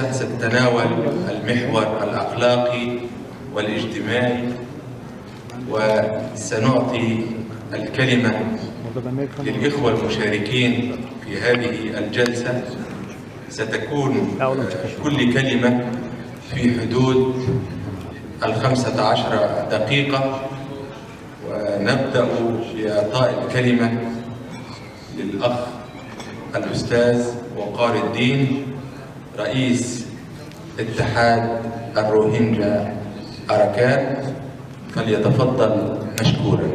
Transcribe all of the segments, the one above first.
ستتناول المحور الأخلاقي والاجتماعي، وسنعطي الكلمة للإخوة المشاركين في هذه الجلسة. ستكون كل كلمة في حدود 15 دقيقة، ونبدأ بإعطاء الكلمة للأخ الأستاذ وقار الدين رئيس اتحاد الروهينجا أركان، فليتفضل مشكورا.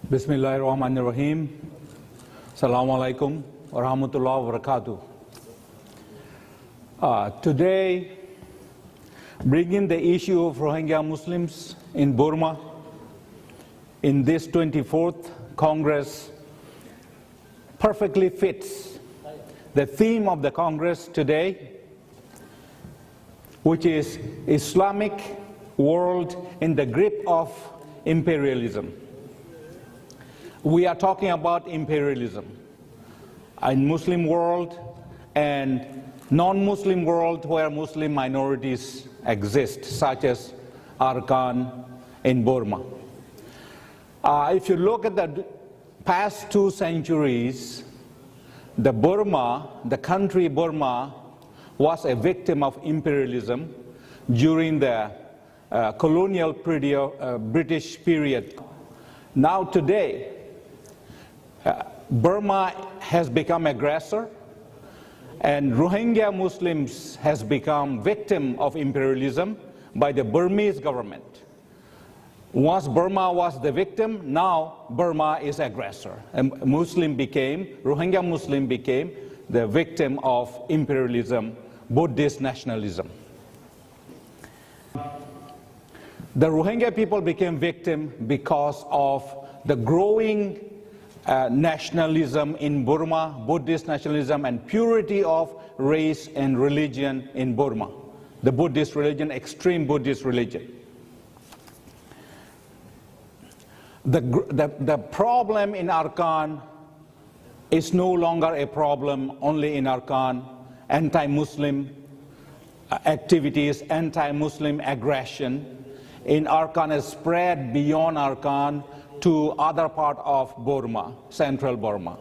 Bismillahirrahmanirrahim. Assalamu alaikum wa rahmatullahi wa barakatuh. Today, bringing the issue of Rohingya Muslims in Burma in this 24th Congress perfectly fits the theme of the Congress today, which is Islamic world in the grip of imperialism. We are talking about imperialism in Muslim world and non-Muslim world where Muslim minorities exist, such as Arakan in Burma. If you look at the past 2 centuries, the country Burma was a victim of imperialism during the colonial period, British period. Now today, Burma has become aggressor, and Rohingya Muslims has become victim of imperialism by the Burmese government. Once Burma was the victim, now Burma is aggressor. And Rohingya Muslim became the victim of imperialism, Buddhist nationalism. The Rohingya people became victim because of the growing nationalism in Burma, Buddhist nationalism, and purity of race and religion in Burma. The Buddhist religion, extreme Buddhist religion. The problem in Arakan is no longer a problem only in Arakan. Anti-Muslim activities, anti-Muslim aggression in Arakan has spread beyond Arakan to other part of Burma, central Burma.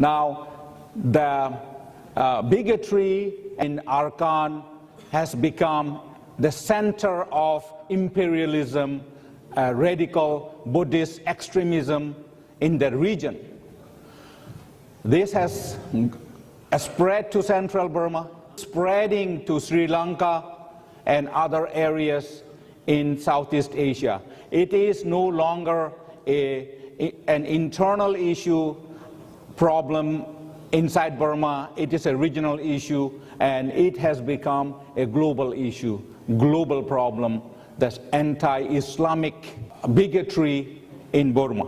Now, the bigotry in Arakan has become the center of imperialism, radical Buddhist extremism in the region. This has spread to central Burma, spreading to Sri Lanka and other areas in Southeast Asia. It is no longer an internal issue problem inside Burma. It is a regional issue, and it has become a global issue, global problem, that's anti-Islamic bigotry in Burma.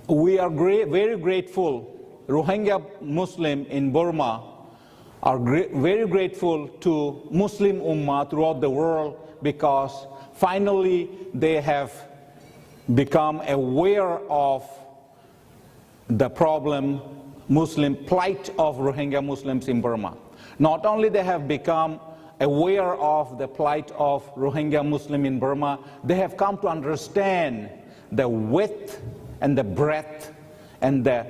We are very grateful, Rohingya Muslim in Burma are very grateful to Muslim Ummah throughout the world, because finally they have become aware of the problem, Muslim plight of Rohingya Muslims in Burma. Not only they have become aware of the plight of Rohingya Muslim in Burma, they have come to understand the width and the breadth and the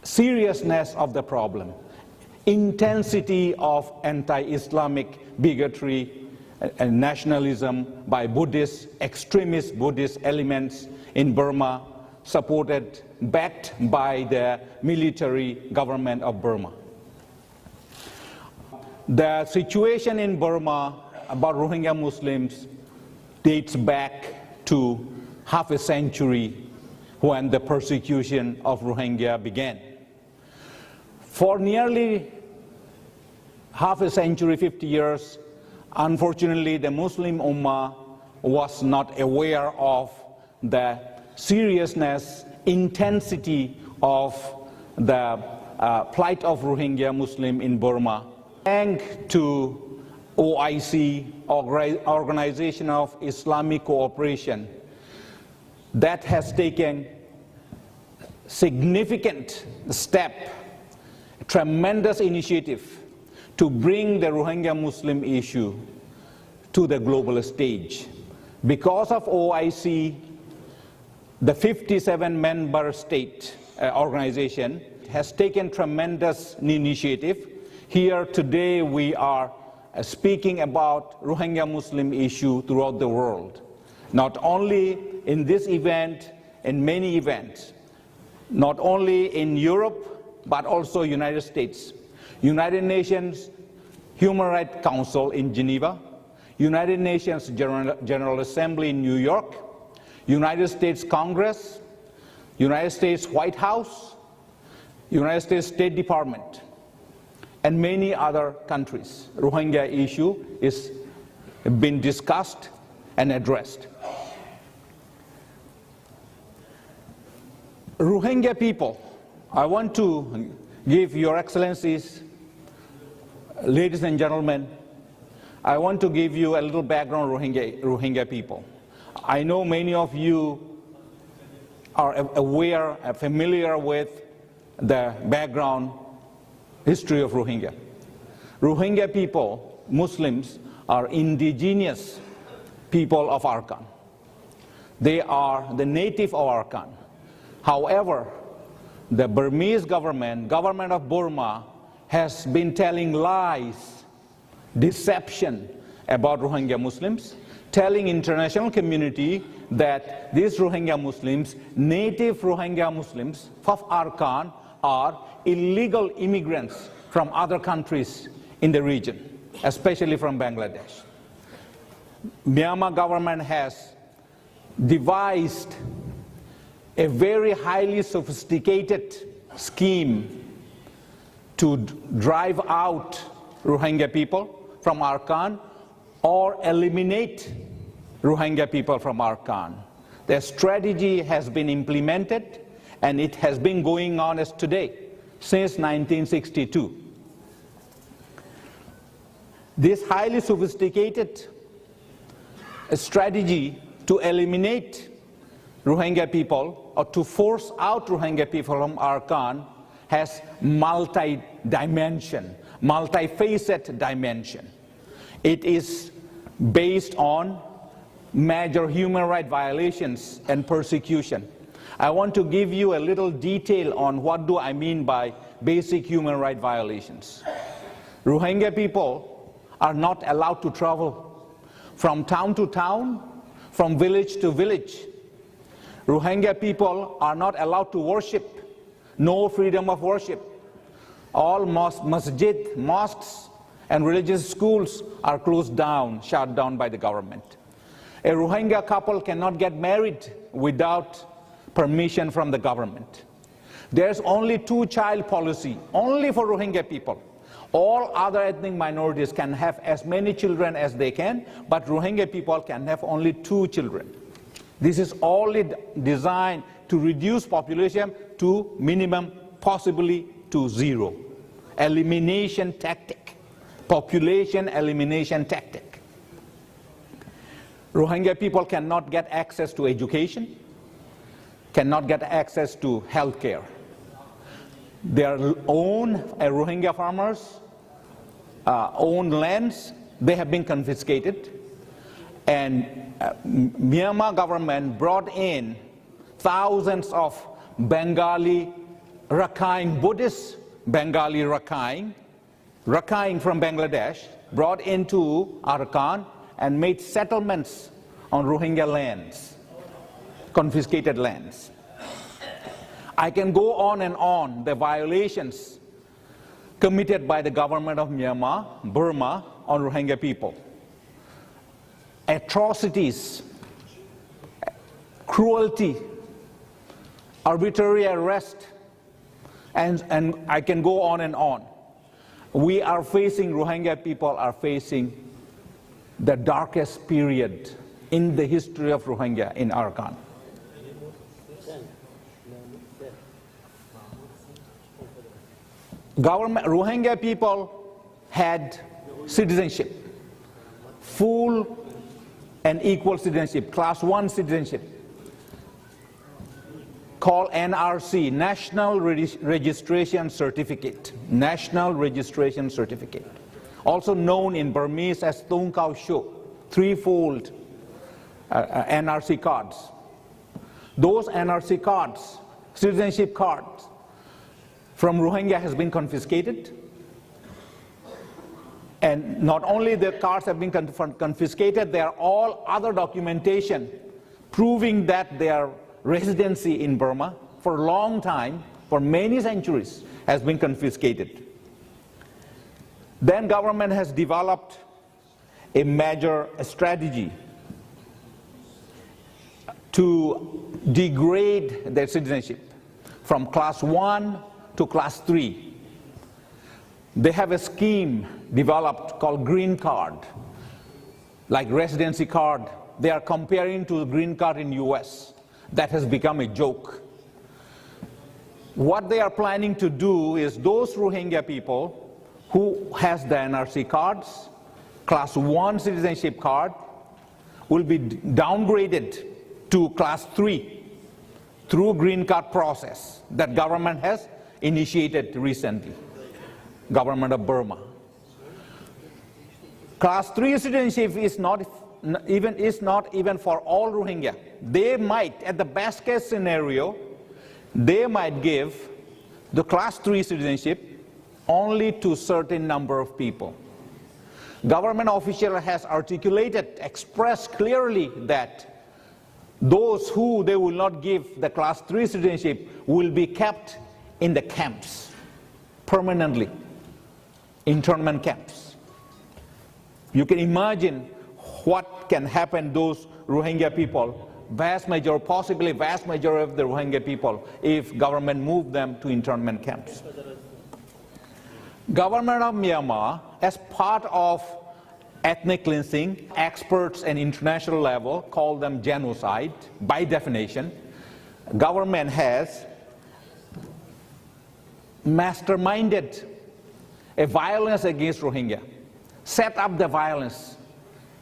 seriousness of the problem, intensity of anti-Islamic bigotry and nationalism by Buddhist, extremist Buddhist elements in Burma, supported, backed by the military government of Burma. The situation in Burma about Rohingya Muslims dates back to half a century when the persecution of Rohingya began. For nearly half a century, 50 years, unfortunately, the Muslim Ummah was not aware of the seriousness, intensity of the plight of Rohingya Muslim in Burma. Thanks to OIC, Organization of Islamic Cooperation, that has taken significant step, tremendous initiative to bring the Rohingya Muslim issue to the global stage. Because of OIC, the 57-member state organization has taken tremendous initiative. Here today we are speaking about Rohingya Muslim issue throughout the world. Not only in this event, in many events, not only in Europe, but also United States. United Nations Human Rights Council in Geneva, United Nations General Assembly in New York, United States Congress, United States White House, United States State Department, and many other countries. Rohingya issue is been discussed and addressed. Rohingya people, I want to give Your Excellencies, ladies and gentlemen, I want to give you a little background on Rohingya people. I know many of you are aware, familiar with the background history of Rohingya. Rohingya people, Muslims, are indigenous people of Arakan. They are the native of Arakan. However, the Burmese government of Burma, has been telling lies, deception about Rohingya Muslims, telling international community that these Rohingya Muslims, native Rohingya Muslims of Arakan, are illegal immigrants from other countries in the region, especially from Bangladesh. Myanmar government has devised a very highly sophisticated scheme to drive out Rohingya people from Arakan or eliminate Rohingya people from Arakan. The strategy has been implemented, and it has been going on as today, since 1962. This highly sophisticated strategy to eliminate Rohingya people or to force out Rohingya people from Arakan has multi-dimension, multi-facet dimension. It is based on major human rights violations and persecution. I want to give you a little detail on what do I mean by basic human rights violations. Rohingya people are not allowed to travel from town to town, from village to village. Rohingya people are not allowed to worship. No freedom of worship. All masjid, mosques, and religious schools are closed down, shut down by the government. A Rohingya couple cannot get married without permission from the government. There's only two-child policy, only for Rohingya people. All other ethnic minorities can have as many children as they can, but Rohingya people can have only 2 children. This is only designed to reduce population to minimum, possibly to 0. Elimination tactic, population elimination tactic. Rohingya people cannot get access to education, cannot get access to health care. Their own Rohingya farmers' own lands, they have been confiscated. And Myanmar government brought in thousands of Bengali Rakhine Buddhists, Bengali Rakhine from Bangladesh, brought into Arakan and made settlements on Rohingya lands, confiscated lands. I can go on and on, the violations committed by the government of Myanmar, Burma, on Rohingya people. Atrocities, cruelty, arbitrary arrest, and I can go on and on. We are facing, Rohingya people are facing the darkest period in the history of Rohingya in Arakan. Rohingya people had citizenship. full and equal citizenship, class 1 citizenship, called NRC, National Registration Certificate, National Registration Certificate, also known in Burmese as Tung Kao Sho, threefold NRC cards. Those NRC cards, citizenship cards from Rohingya has been confiscated. And not only the cards have been confiscated, there are all other documentation proving that their residency in Burma for a long time, for many centuries, has been confiscated. Then government has developed a major strategy to degrade their citizenship from class 1 to class 3. They have a scheme developed called green card, like residency card. They are comparing to the green card in US. That has become a joke. What they are planning to do is those Rohingya people who has the NRC cards, class 1 citizenship card, will be downgraded to class 3 through green card process that government has initiated recently, government of Burma. Class 3 citizenship is not even for all Rohingya. They might, at the best case scenario, they might give the class 3 citizenship only to certain number of people. Government official has articulated, expressed clearly that those who they will not give the class 3 citizenship will be kept in the camps permanently, internment camps. You can imagine what can happen those Rohingya people, possibly vast majority of the Rohingya people, if government move them to internment camps. Government of Myanmar, as part of ethnic cleansing, experts at international level call them genocide. By definition, government has masterminded a violence against Rohingya, set up the violence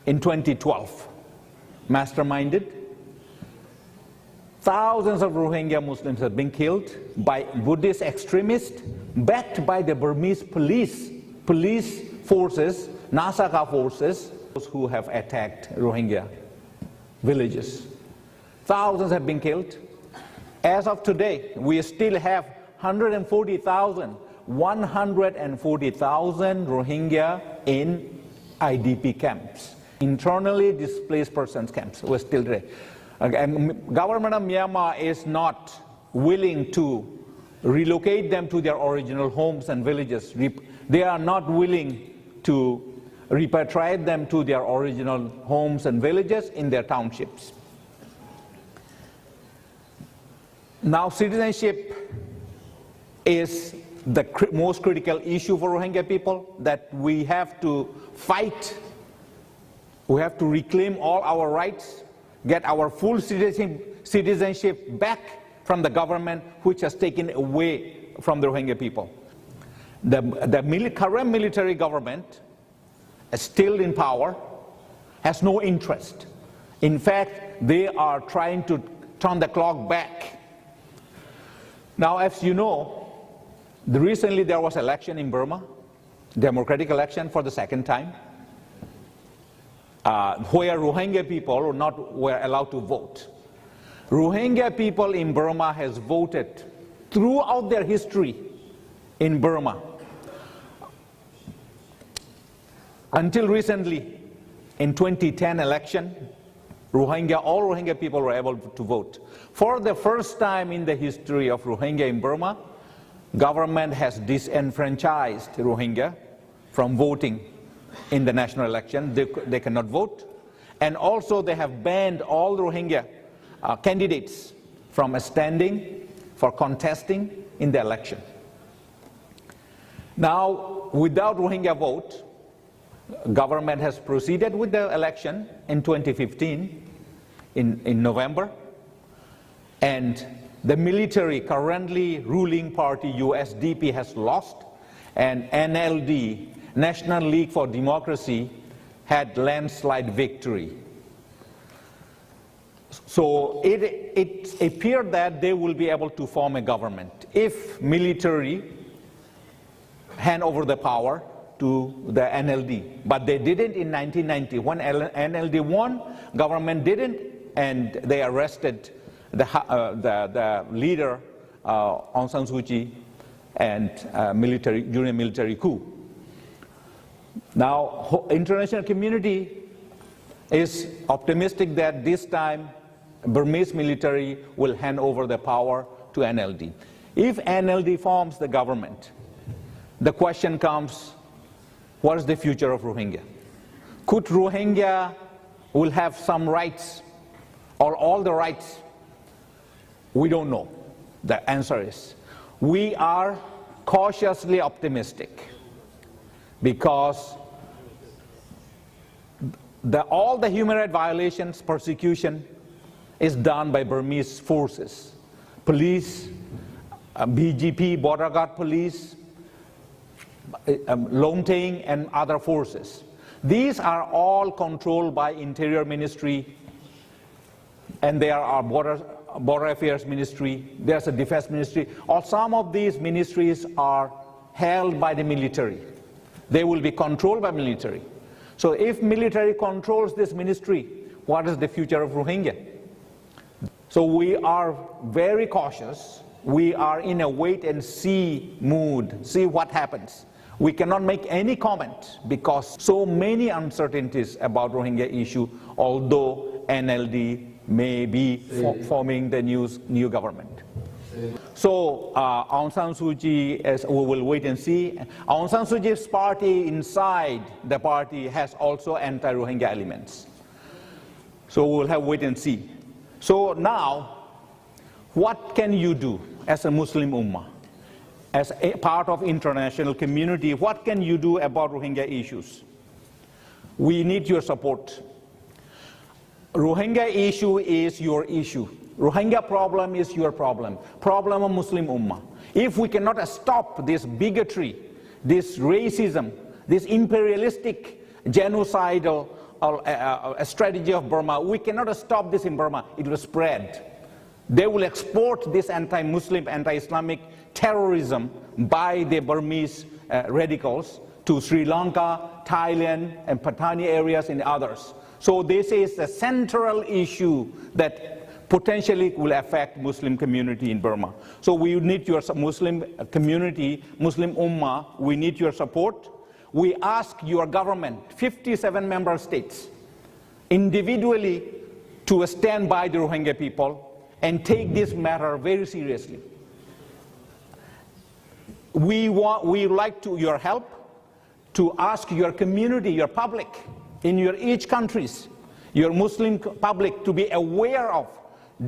in 2012, masterminded. Thousands of Rohingya Muslims have been killed by Buddhist extremists, backed by the Burmese police forces, Nasaka forces, those who have attacked Rohingya villages. Thousands have been killed. As of today, we still have 140,000 Rohingya in IDP camps, internally displaced persons camps. We're still there. And government of Myanmar is not willing to relocate them to their original homes and villages. They are not willing to repatriate them to their original homes and villages in their townships. Now, citizenship is the most critical issue for Rohingya people that we have to fight. We have to reclaim all our rights, get our full citizenship back from the government which has taken away from the Rohingya people. The current military government is still in power, has no interest. In fact, they are trying to turn the clock back. Now, as you know, recently there was election in Burma, democratic election for the second time, where Rohingya people were allowed to vote. Rohingya people in Burma has voted throughout their history in Burma. Until recently, in 2010 election, all Rohingya people were able to vote. For the first time in the history of Rohingya in Burma, government has disenfranchised Rohingya from voting in the national election. They cannot vote. And also they have banned all Rohingya candidates from standing for contesting in the election. Now, without Rohingya vote, government has proceeded with the election in 2015 in November, and the military currently ruling party USDP has lost, and NLD, National League for Democracy, had landslide victory. So it appeared that they will be able to form a government if military hand over the power to the NLD. But they didn't in 1990. When NLD won, government didn't, and they arrested the leader, Aung San Suu Kyi, and during a military coup. Now, international community is optimistic that this time Burmese military will hand over the power to NLD. If NLD forms the government, the question comes, what is the future of Rohingya? Could Rohingya will have some rights or all the rights? We don't know. The answer is, we are cautiously optimistic because all the human rights violations, persecution is done by Burmese forces, police, BGP, border guard police, Long Teng and other forces. These are all controlled by Interior Ministry, and there are Border Affairs Ministry, there's a Defense Ministry, or some of these ministries are held by the military. They will be controlled by military. So if military controls this ministry, what is the future of Rohingya? So we are very cautious. We are in a wait and see mood, see what happens. We cannot make any comment because so many uncertainties about Rohingya issue, although NLD may be forming the new government. So Aung San Suu Kyi, as we will wait and see. Aung San Suu Kyi's party inside the party has also anti-Rohingya elements. So we'll have wait and see. So now, what can you do as a Muslim Ummah? As a part of international community, what can you do about Rohingya issues? We need your support. Rohingya issue is your issue. Rohingya problem is your problem. Problem of Muslim Ummah. If we cannot stop this bigotry, this racism, this imperialistic genocidal strategy of Burma, we cannot stop this in Burma. It will spread. They will export this anti-Muslim, anti-Islamic terrorism by the Burmese radicals to Sri Lanka, Thailand, and Patani areas and others. So this is a central issue that potentially will affect Muslim community in Burma. So we need your Muslim community, Muslim Ummah, we need your support. We ask your government, 57 member states, individually to stand by the Rohingya people and take this matter very seriously. We would like your help to ask your community, your public, in your each countries, your Muslim public to be aware of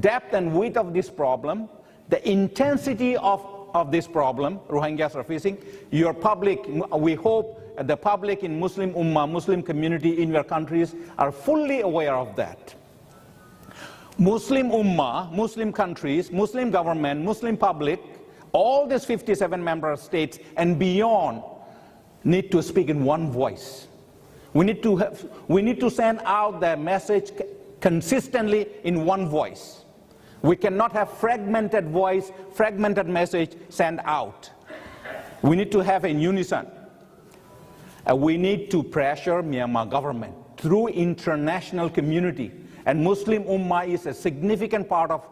depth and width of this problem, the intensity of this problem Rohingyas are facing. Your public, we hope the public in Muslim Ummah, Muslim community in your countries are fully aware of that. Muslim Ummah, Muslim countries, Muslim government, Muslim public, all these 57 member states and beyond need to speak in one voice. We need to send out the message consistently in one voice. We cannot have fragmented voice, fragmented message sent out. We need to have a unison. We need to pressure Myanmar government through international community. And Muslim Ummah is a significant part of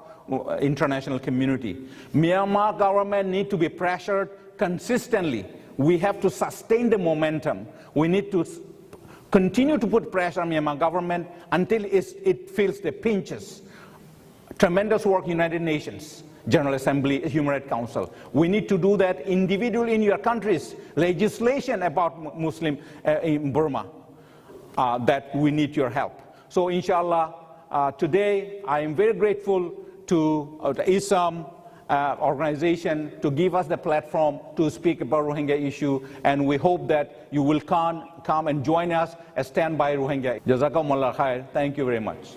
international community. Myanmar government need to be pressured consistently. We have to sustain the momentum. We need to continue to put pressure on Myanmar government until it feels the pinches. Tremendous work, United Nations, General Assembly, Human Rights Council. We need to do that individually in your countries. Legislation about Muslim in Burma, that we need your help. So inshallah, today I am very grateful to the ISAM organization to give us the platform to speak about Rohingya issue, and we hope that you will come and join us and stand by Rohingya. Jazakumullah khair. Thank you very much.